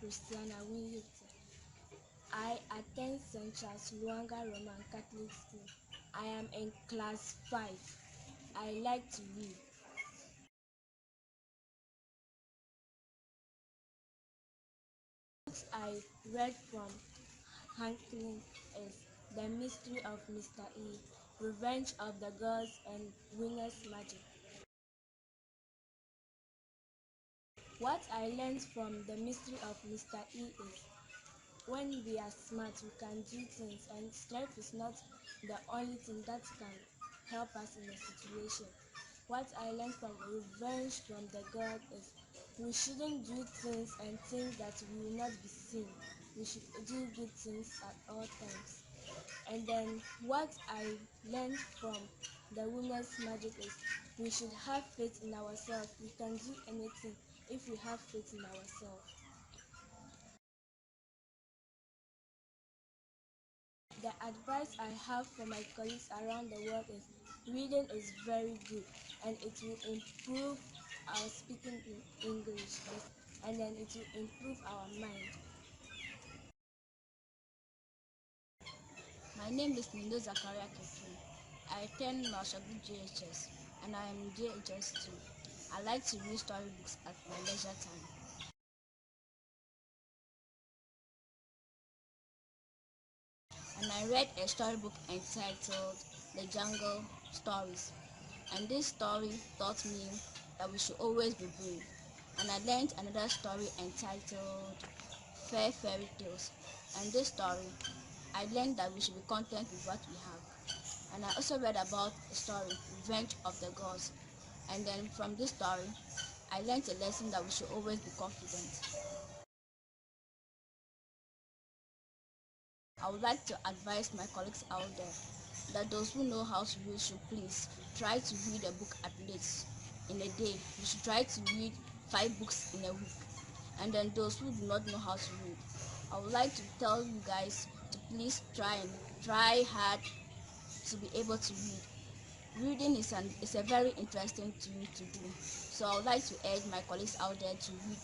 Christiana Winyute. I attend St. Charles Luanga Roman Catholic School. I am in class 5. I like to read. Books I read from Hankali is The Mystery of Mr. E, Revenge of the Gods, and Winner's Magic. What I learned from The Mystery of Mr. E is when we are smart, we can do things, and strength is not the only thing that can help us in a situation. What I learned from Revenge from the God is we shouldn't do things and think that we will not be seen. We should do good things at all times. And then what I learned from the Women's Magic is we should have faith in ourselves. We can do anything if we have faith in ourselves. The advice I have for my colleagues around the world is reading is very good and it will improve our speaking in English, and then it will improve our mind. My name is Nindo Zakaria Ketu. I attend Hankali GH and I am in JHS 2. I like to read storybooks at my leisure time. And I read a storybook entitled The Jungle Stories. And this story taught me that we should always be brave. And I learned another story entitled Fair Fairy Tales. And this story, I learned that we should be content with what we have. And I also read about the story Revenge of the Gods. And then from this story, I learned a lesson that we should always be confident. I would like to advise my colleagues out there that those who know how to read should please try to read a book at least in a day. You should try to read 5 books in a week. And then those who do not know how to read, I would like to tell you guys to please try hard to be able to read. Reading is a very interesting thing to do. So I would like to urge my colleagues out there to read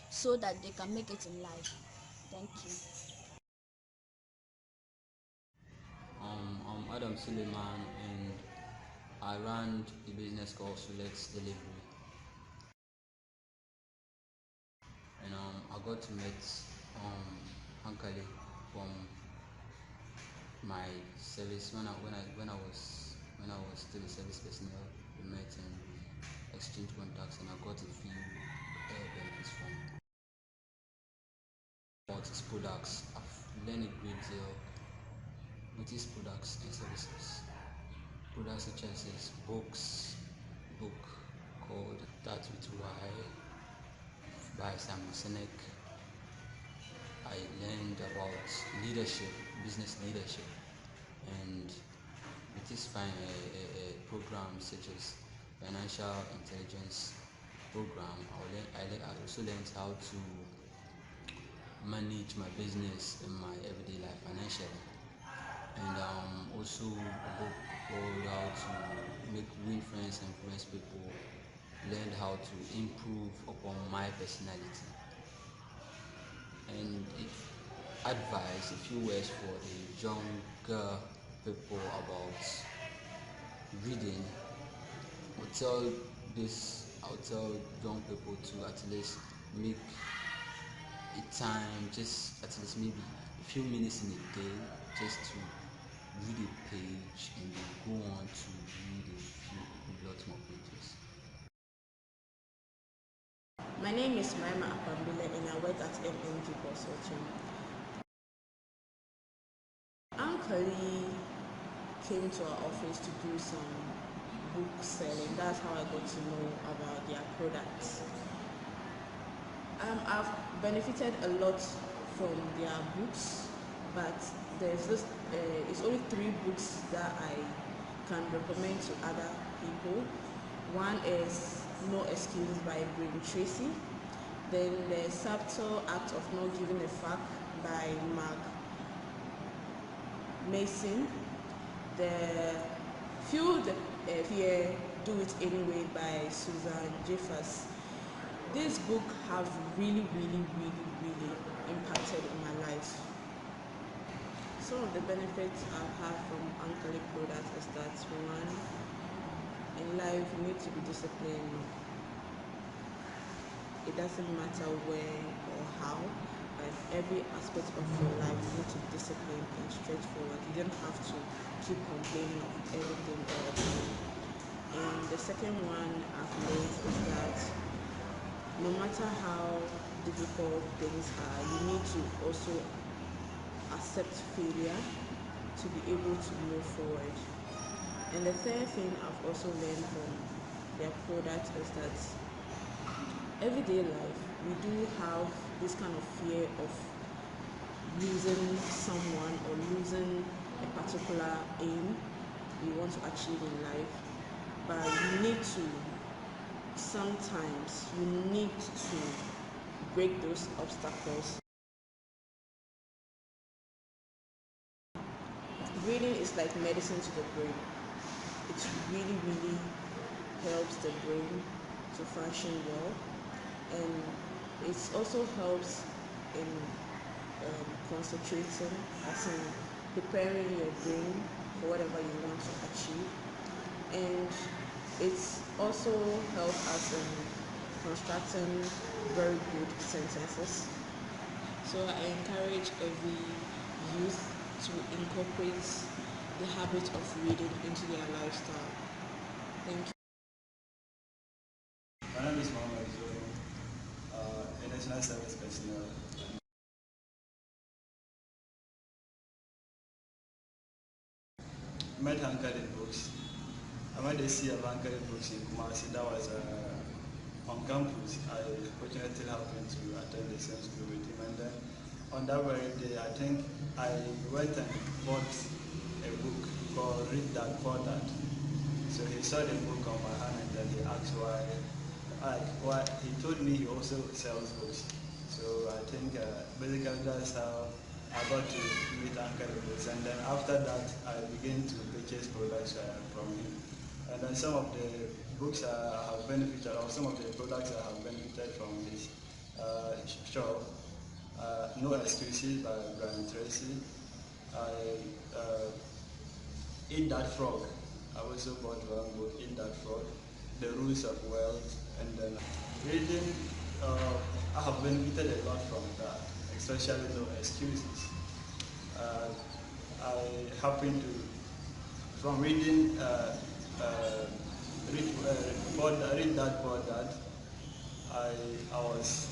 so that they can make it in life. Thank you. I'm Adam Suleiman and I run a business called Sulex Delivery. And I got to meet Hankali from my service when I was still a service personnel. We met and we exchanged contacts, and I got a few benefits from about his products. I've learned a great deal with his products and services. Products such as his book called That With Why by Simon Sinek. I learned about leadership, business leadership, and with this programs such as financial intelligence program, I also learned how to manage my business in my everyday life financially, and also a book called How to Win Friends and Influence People. Learned how to improve upon my personality, and advice, a few words for the younger people about reading. I'll tell young people to at least make a time, just at least maybe a few minutes in a day, just to read a page and then go on to read a lot more pages. My name is Maima Apambile and I work at MNG Consulting. Hankali came to our office to do some book selling. That's how I got to know about their products. I've benefited a lot from their books, but there's just it's only 3 books that I can recommend to other people. One is No Excuses by Brain Tracy. Then the Subtle Act of Not Giving a Fuck by Mark Mason. The Fear Do It Anyway by Susan Jeffers. This book have really impacted in my life. Some of the benefits I've had from Hankali products is that one, in life you need to be disciplined. It doesn't matter where or how, but every aspect of your life you need to be disciplined and straightforward. You don't have to keep complaining of everything all the time. And the second one I've learned is that no matter how difficult things are, you need to also accept failure to be able to move forward. And the third thing I've also learned from their product is that everyday life we do have this kind of fear of losing someone or losing a particular aim we want to achieve in life, but sometimes you need to break those obstacles. Reading is like medicine to the brain. It really, really helps the brain to function well, and it also helps in concentrating, as in preparing your brain for whatever you want to achieve, and it's also helps us in constructing very good sentences. So I encourage every youth to incorporate the habit of reading into their lifestyle. Thank you. My name is Mohammed Zoro, a national service personnel. I met Hankali Books. I went to see Hankali Books in Kumasi. That was on campus. I fortunately happened to attend the same school with him. And then on that very day, I think I went and bought a book called Read That, For That. So he saw the book on my hand and then he asked why. He told me he also sells books. So I think basically that's how I got to meet Hankali Books. And then after that, I began to purchase products from him. And then some of the books I have benefited, or some of the products I have benefited from his shop. No Excuses by Brian Tracy. I Eat That Frog. I also bought one book, Eat That Frog, The Rules of Wealth, and then reading. I have benefited a lot from that, especially No Excuses. I happen to, from reading read that board that I was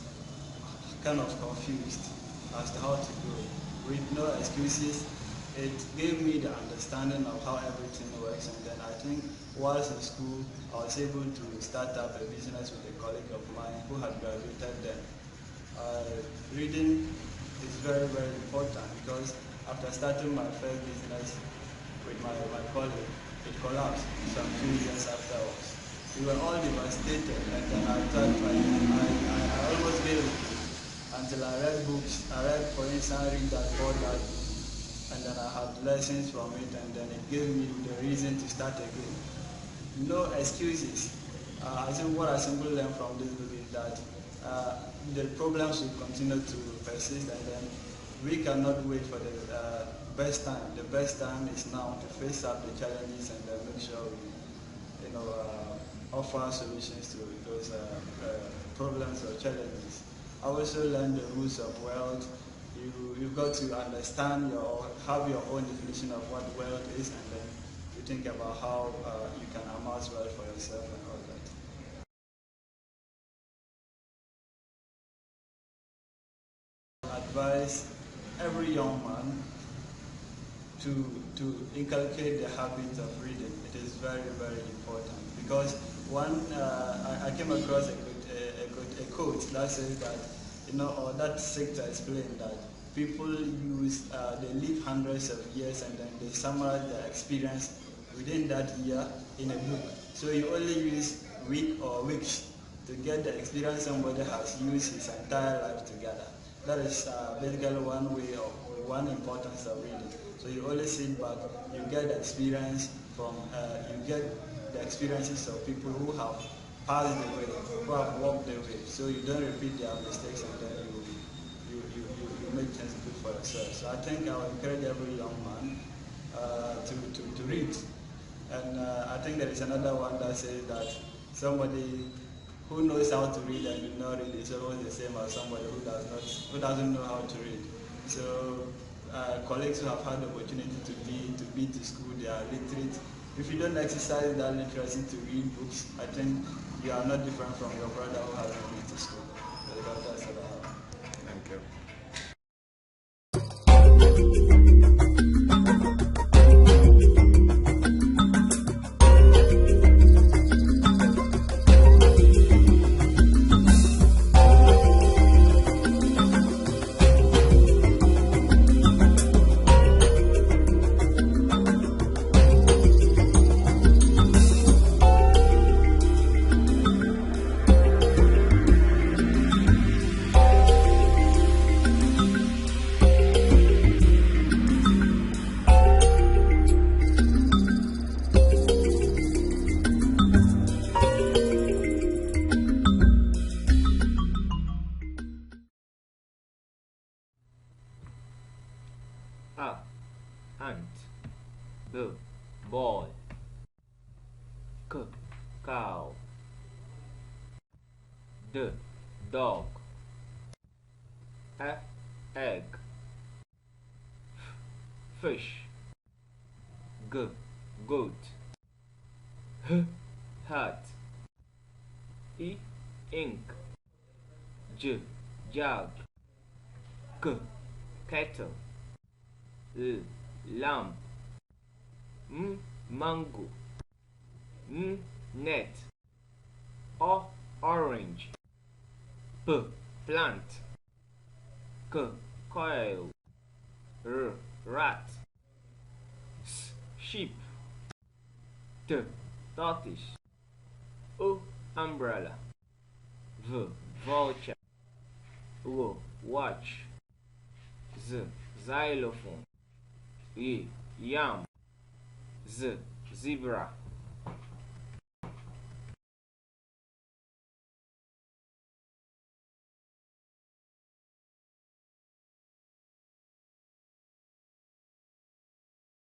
kind of confused as to how to go. With No Excuses, it gave me the understanding of how everything works, and then I think whilst in school, I was able to start up a business with a colleague of mine who had graduated then. Reading is very, very important because after starting my first business with my colleague, it collapsed some few years afterwards. We were all devastated, and then I thought I almost gave it until I read books. I read, for instance, Read That, For That, and then I had lessons from it, and then it gave me the reason to start again. No Excuses. I think what I simply learned from this book is that the problems will continue to persist, and then we cannot wait for the best time. The best time is now to face up the challenges and then make sure we, offer solutions to those problems or challenges. I also learned the rules of wealth. You've got to understand have your own definition of what wealth is, and then you think about how you can amass wealth for yourself and all that. Advise every young man to inculcate the habit of reading. It is very, very important because I came across a quote that says that, or that sector explained that people they live hundreds of years and then they summarize their experience within that year in a book. So you only use week or weeks to get the experience somebody has used his entire life together. That is basically one importance of reading. So you only sit back, you get the experience you get the experiences of people who have passed the way, who have walked the way. So you don't repeat their mistakes, and then you make things good for yourself. So I think I would encourage every young man to read. And I think there is another one that says that somebody who knows how to read and did not read is always the same as somebody who doesn't know how to read. So colleagues who have had the opportunity to be to school, they are literate. If you don't exercise that literacy to read books, I think you are not different from your brother who hasn't been to school. So that's what I have. Thank you. A. Ant. B. Ball. C. Cow. D. Dog. E. Egg. F. Fish. G. Goat. H. Hat. I. Ink. J. Jug. K. Kettle. L. Lamp. M. Mango. N. Net. O. Orange. P. Plant. K. Coil. R. Rat. S. Sheep. T. Tortoise. O. Umbrella. V. Vulture. W. Watch. Z. Xylophone. Y. Yam. Z. Zebra.